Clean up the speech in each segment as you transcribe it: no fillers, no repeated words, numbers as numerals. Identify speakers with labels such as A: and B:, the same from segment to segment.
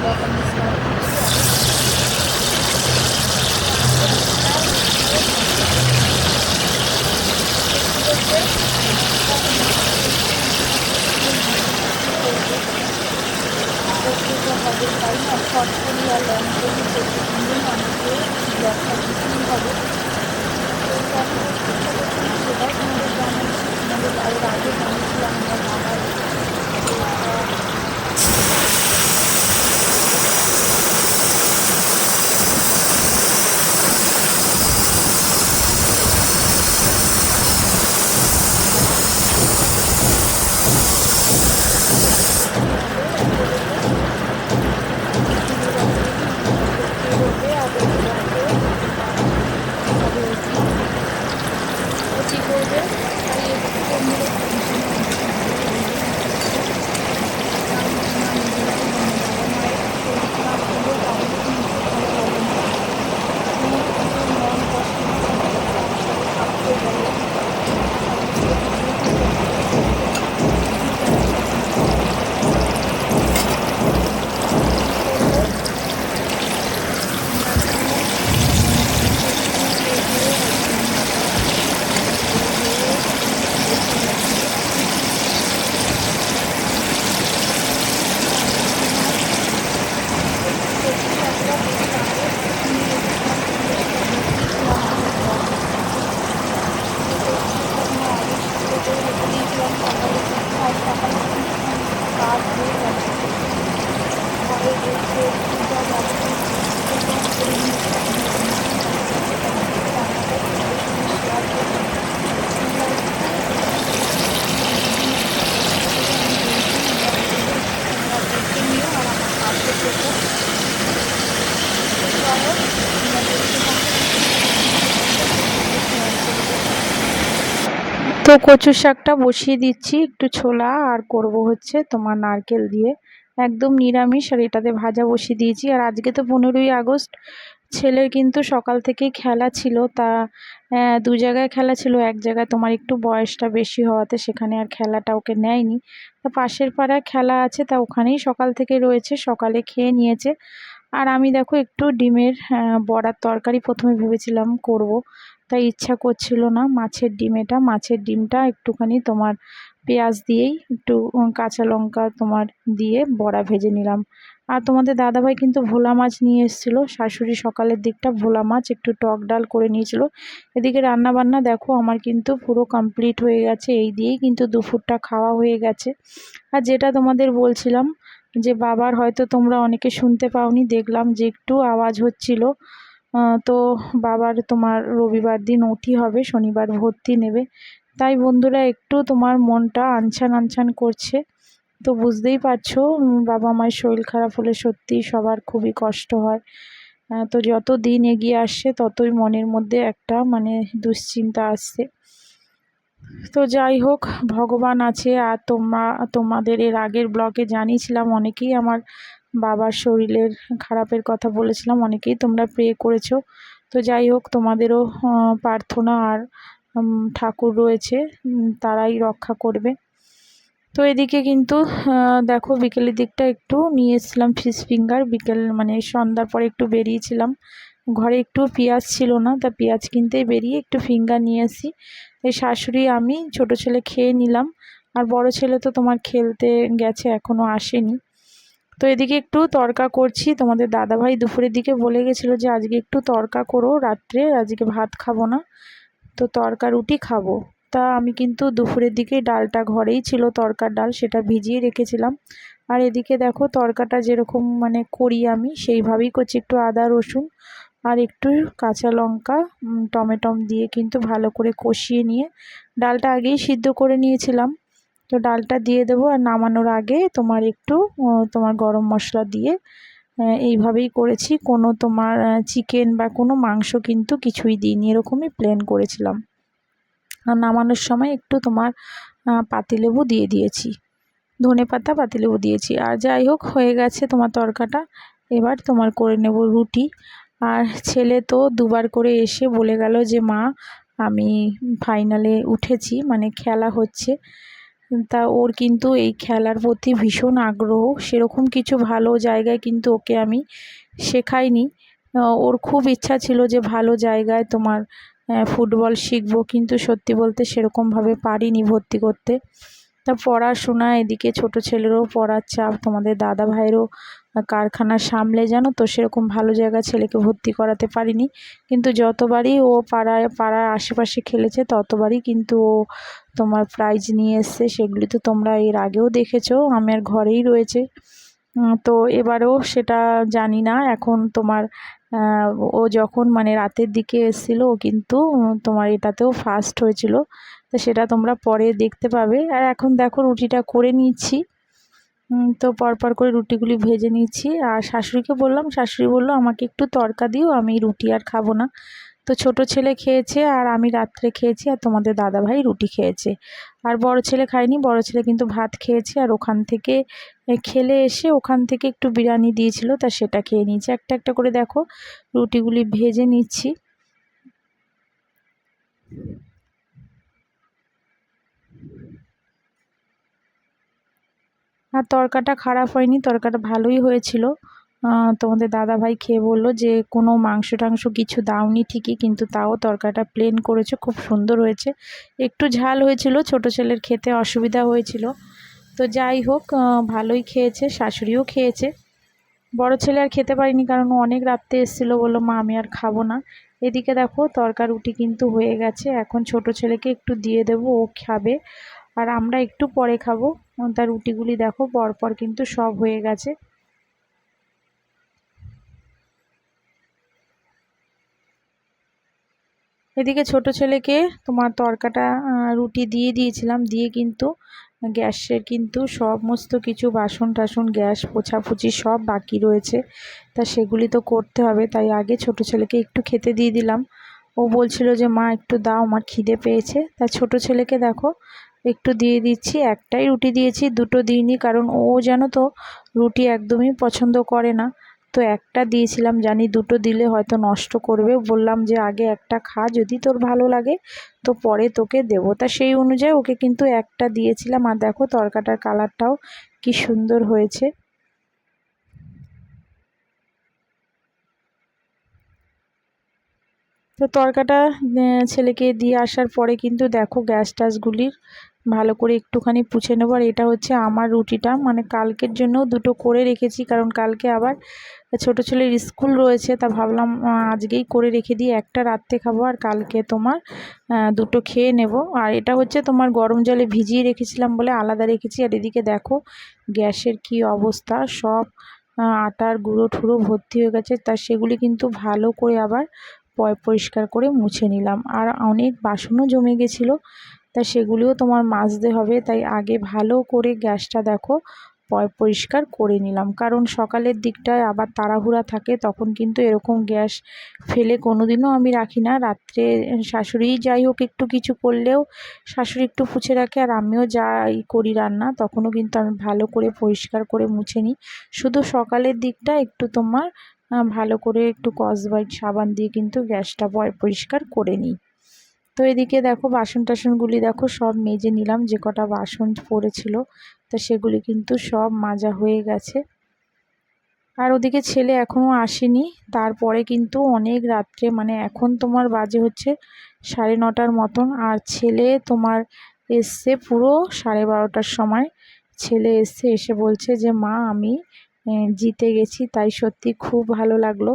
A: Blog আমি start করছি। হবে তাই না, শর্ট করি আর লং করি প্রত্যেকদিন অনেকে ব্লগটা দিতেই হবে। তো কেন করতে ইচ্ছা করছে না সেটাও তোমাদের জানাচ্ছি। তোমাদের এর আগে জানিয়েছিলাম আমার বাবার বেরোবে আর রবিবারকে ওটি করবে, তাই একটু অন্যরকম তো কচু শাকটা বসিয়ে দিচ্ছি, একটু ছোলা আর করব হচ্ছে তোমার নারকেল দিয়ে, একদম নিরামিষ। আর এটাতে ভাজা বসিয়ে দিয়েছি। আর আজকে তো 15ই আগস্ট, ছেলের কিন্তু সকাল থেকেই খেলা ছিল। তা দু জায়গায় খেলা ছিল, এক জায়গায় তোমার একটু বয়সটা বেশি হওয়াতে সেখানে আর খেলাটা ওকে নেয়নি। তা পাশের পাড়ায় খেলা আছে, তা ওখানেই সকাল থেকে রয়েছে, সকালে খেয়ে নিয়েছে। আর আমি দেখো একটু ডিমের বড়ার তরকারি প্রথমে ভেবেছিলাম করব, তাই ইচ্ছা করছিল না। মাছের ডিমটা একটুখানি তোমার পেঁয়াজ দিয়েই একটু কাঁচা লঙ্কা তোমার দিয়ে বড়া ভেজে নিলাম। আর তোমাদের দাদাভাই কিন্তু ভোলা মাছ নিয়ে এসেছিলো, শাশুড়ি সকালের দিকটা ভোলা মাছ একটু টক ডাল করে নিয়েছিল। এদিকে রান্না বান্না দেখো আমার কিন্তু পুরো কমপ্লিট হয়ে গেছে, এই দিয়েই কিন্তু দুপুরটা খাওয়া হয়ে গেছে। আর যেটা তোমাদের বলছিলাম যে বাবার হয়তো তোমরা অনেকে শুনতে পাওনি, দেখলাম যে একটু আওয়াজ হচ্ছিল। তো বাবার তোমার রবিবার দিন ওটি হবে, শনিবার ভর্তি নেবে। তাই বন্ধুরা একটু তোমার মনটা আনছান আনছান করছে। তো বুঝতেই পারছো, বাবা মায়ের শরীর খারাপ হলে সত্যিই সবার খুবই কষ্ট হয়। তো যত দিন এগিয়ে আসছে ততই মনের মধ্যে একটা মানে দুশ্চিন্তা আসছে। তো যাই হোক, ভগবান আছে। আর তোমাদের এর আগের ব্লগে জানিয়েছিলাম, অনেকেই আমার বাবার শরীরের খারাপের কথা বলেছিলাম, অনেকেই তোমরা প্রে করেছো। তো যাই হোক, তোমাদেরও প্রার্থনা আর ঠাকুর রয়েছে, তারাই রক্ষা করবে। তো এদিকে কিন্তু দেখো বিকেলের দিকটা একটু নিয়ে এসেছিলাম ফিশ ফিঙ্গার, বিকেল মানে সন্ধ্যার পরে একটু বেরিয়েছিলাম, ঘরে একটু পেঁয়াজ ছিল না, তা পেঁয়াজ কিনতেই বেরিয়ে একটু ফিঙ্গার নিয়ে আসি। এই শাশুড়ি আমি ছোট ছেলে খেয়ে নিলাম, আর বড় ছেলে তো তোমার খেলতে গেছে, এখনও আসেনি। তো এদিকে একটু তড়কা করছি। তোমাদের দাদাভাই দুপুরের দিকে বলে গেছিলো যে আজকে একটু তড়কা করো রাত্রে, আজকে ভাত খাবো না, তো তড়কা রুটি খাবো। তা আমি কিন্তু দুপুরের দিকে ডালটা ঘরেই ছিল, তড়কার ডাল, সেটা ভিজিয়ে রেখেছিলাম। আর এদিকে দেখো তড়কাটা যেরকম মানে করি আমি সেইভাবেই করছি, একটু আদা রসুন আর একটু কাঁচা লঙ্কা টমেটম দিয়ে কিন্তু ভালো করে কষিয়ে নিয়ে ডালটা আগেই সিদ্ধ করে নিয়েছিলাম। তো ডালটা দিয়ে দেবো, আর নামানোর আগে তোমার একটু তোমার গরম মশলা দিয়ে এইভাবেই করেছি। কোনো তোমার চিকেন বা কোনো মাংস কিন্তু কিছুই দিইনি, এরকমই প্লেন করেছিলাম। আর নামানোর সময় একটু তোমার পাতিলেবু দিয়ে দিয়েছি, ধনেপাতা পাতিলেবু দিয়েছি। আর যাই হোক, হয়ে গেছে তোমার তরকাটা। এবার তোমার করে নেব রুটি। আর ছেলে তো দুবার করে এসে বলে গেল যে মা আমি ফাইনালে উঠেছি, মানে খেলা হচ্ছে। তা ওর কিন্তু এই খেলার প্রতি ভীষণ আগ্রহ। সেরকম কিছু ভালো জায়গায় কিন্তু ওকে আমি শেখাইনি। ওর খুব ইচ্ছা ছিল যে ভালো জায়গায় তোমার ফুটবল শিখবো, কিন্তু সত্যি বলতে সেরকমভাবে পারিনি ভর্তি করতে। তা পড়াশোনা এদিকে ছোট ছেলেরও পড়ার চাপ, তোমাদের দাদা ভাইয়েরও কারখানা সামলে, জানো তো, সেরকম ভালো জায়গায় ছেলেকে ভর্তি করাতে পারিনি। কিন্তু যতবারই ও পাড়ার আশেপাশে খেলেছে ততবারই কিন্তু ও তোমার প্রাইজ নিয়ে এসছে। সেগুলি তো তোমরা এর আগেও দেখেছো, আমার ঘরেই রয়েছে। তো এবারেও সেটা জানি না এখন তোমার ও যখন মানে রাতের দিকে এসেছিলো ও কিন্তু তোমার এটাতেও ফার্স্ট হয়েছিল। তো সেটা তোমরা পরে দেখতে পাবে। আর এখন দেখো রুটিটা করে নিচ্ছি। তো পরপর করে রুটিগুলি ভেজে নিচ্ছি। আর শাশুড়িকে বললাম, শাশুড়ি বললো আমাকে একটু তড়কা দিও, আমি রুটি আর খাবো না। তো ছোট ছেলে খেয়েছে আর আমি রাত্রে খেয়েছি, আর তোমাদের দাদাভাই রুটি খেয়েছে। আর বড় ছেলে খায়নি, বড় ছেলে কিন্তু ভাত খেয়েছে। আর ওখান থেকে খেলে এসে ওখান থেকে একটু বিরিয়ানি দিয়েছিল, তা সেটা খেয়ে নিয়েছি। একটা একটা করে দেখো রুটিগুলি ভেজে নিচ্ছি। আর তরকাটা খারাপ হয়নি, তরকাটা ভালোই হয়েছিল। তোমাদের দাদাভাই খেয়ে বললো যে কোনো মাংস টাংস কিছু দাওনি ঠিকই, কিন্তু তাও তরকাটা প্লেন করেছে, খুব সুন্দর হয়েছে। একটু ঝাল হয়েছিল, ছোট ছেলের খেতে অসুবিধা হয়েছিল। তো যাই হোক, ভালোই খেয়েছে, শাশুড়িও খেয়েছে। বড় ছেলে আর খেতে পারিনি, কারণ ও অনেক রাত্রে এসেছিলো, বললো মা আমি আর খাবো না। এদিকে দেখো তরকা রুটি কিন্তু হয়ে গেছে, এখন ছোট ছেলেকে একটু দিয়ে দেবো, ও খাবে। আর আমরা একটু পরে খাবো। তার রুটিগুলি দেখো পরপর কিন্তু সব হয়ে গেছে। এদিকে ছোট ছেলেকে তোমার তরকাটা রুটি দিয়ে দিয়েছিলাম, দিয়ে কিন্তু গ্যাসের কিন্তু সমস্ত কিছু বাসন টাসন গ্যাস পোছাপুছি সব বাকি রয়েছে। তা সেগুলি তো করতে হবে, তাই আগে ছোট ছেলেকে একটু খেতে দিয়ে দিলাম। ও বলছিল যে মা একটু দাও, আমার খিদে পেয়েছে। তা ছোট ছেলেকে দেখো একটু দিয়ে দিচ্ছি। একটাই রুটি দিয়েছি, দুটো দিইনি, কারণ ও জানো তো রুটি একদমই পছন্দ করে না। তো একটা দিয়েছিলাম, জানি দুটো দিলে হয়তো নষ্ট করবে, বললাম যে আগে একটা খা, যদি তোর ভালো লাগে তো পরে তোকে দেবো। তা সেই অনুযায়ী ওকে কিন্তু একটা দিয়েছিলাম। আর দেখো তরকাটার কালারটাও কি সুন্দর হয়েছে। তো তরকাটা ছেলেকে দিয়ে আসার পরে কিন্তু দেখো গ্যাস ট্যাসগুলির ভালো করে একটুখানি পুছে নেবো। আর এটা হচ্ছে আমার রুটিটা, মানে কালকের জন্যও দুটো করে রেখেছি, কারণ কালকে আবার ছোট ছেলের স্কুল রয়েছে। তা ভাবলাম আজকেই করে রেখে দিই, একটা রাত্রে খাবো আর কালকে তোমার দুটো খেয়ে নেব। আর এটা হচ্ছে তোমার গরম জলে ভিজিয়ে রেখেছিলাম বলে আলাদা রেখেছি। আর এদিকে দেখো গ্যাসের কি অবস্থা, সব আটার গুঁড়ো ঠুড়ো ভর্তি হয়ে গেছে। তা সেগুলি কিন্তু ভালো করে আবার পরিষ্কার করে মুছে নিলাম। আর অনেক বাসনও জমে গেছিলো, তা সেগুলিও তোমার মাজতে হবে। তাই আগে ভালো করে গ্যাসটা দেখো পরিষ্কার করে নিলাম, কারণ সকালের দিকটায় আবার তাড়াহুড়া থাকে, তখন কিন্তু এরকম গ্যাস ফেলে কোনোদিনও আমি রাখি না। রাত্রে শাশুড়ি যাই হোক একটু কিছু করলেও শাশুড়ি একটু পুছে রাখে, আর আমিও যাই করি রান্না তখনও কিন্তু আমি ভালো করে পরিষ্কার করে মুছে নিই। শুধু সকালের দিকটা একটু তোমার ভালো করে একটু স্কচব্রাইট সাবান দিয়ে কিন্তু গ্যাসটা পরিষ্কার করে নিই। তো এদিকে দেখো বাসন টাসনগুলি দেখো সব মেজে নিলাম, যে কটা বাসন পড়েছিল তা সেগুলি কিন্তু সব মাজা হয়ে গেছে। আর ওদিকে ছেলে এখনও আসেনি, তারপরে কিন্তু অনেক রাত্রে, মানে এখন তোমার বাজে হচ্ছে 9:30 মতন। আর ছেলে তোমার এসছে পুরো 12:30টার সময়। ছেলে এসে বলছে যে মা আমি জিতে গেছি। তাই সত্যি খুব ভালো লাগলো।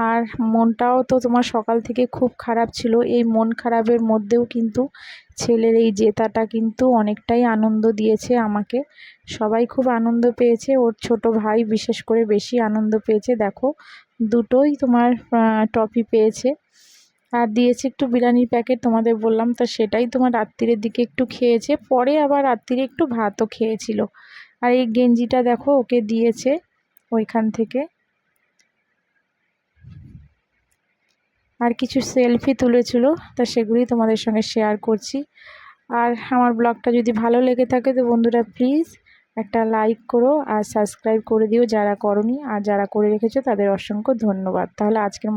A: আর মনটাও তো তোমার সকাল থেকে খুব খারাপ ছিল। এই মন খারাপের মধ্যেও কিন্তু ছেলের এই জেতাটা কিন্তু অনেকটাই আনন্দ দিয়েছে আমাকে। সবাই খুব আনন্দ পেয়েছে, ওর ছোট ভাই বিশেষ করে বেশি আনন্দ পেয়েছে। দেখো দুটোই তোমার ট্রফি পেয়েছে। আর দিয়েছে একটু বিরিয়ানির প্যাকেট, তোমাদের বললাম, তা সেটাই তোমার রাত্রিরের দিকে একটু খেয়েছে, পরে আবার রাত্রিরে একটু ভাতও খেয়েছিল। আর এই গেঞ্জিটা দেখো ওকে দিয়েছে ওইখান থেকে। আর কিছু সেলফি তুলেছিল, তা সেগুলি তোমাদের সঙ্গে শেয়ার করছি। আর আমার ব্লগটা যদি ভালো লেগে থাকে তো বন্ধুরা প্লিজ একটা লাইক করো আর সাবস্ক্রাইব করে দিও যারা করোনি, আর যারা করে রেখেছো তাদের অসংখ্য ধন্যবাদ। তাহলে আজকের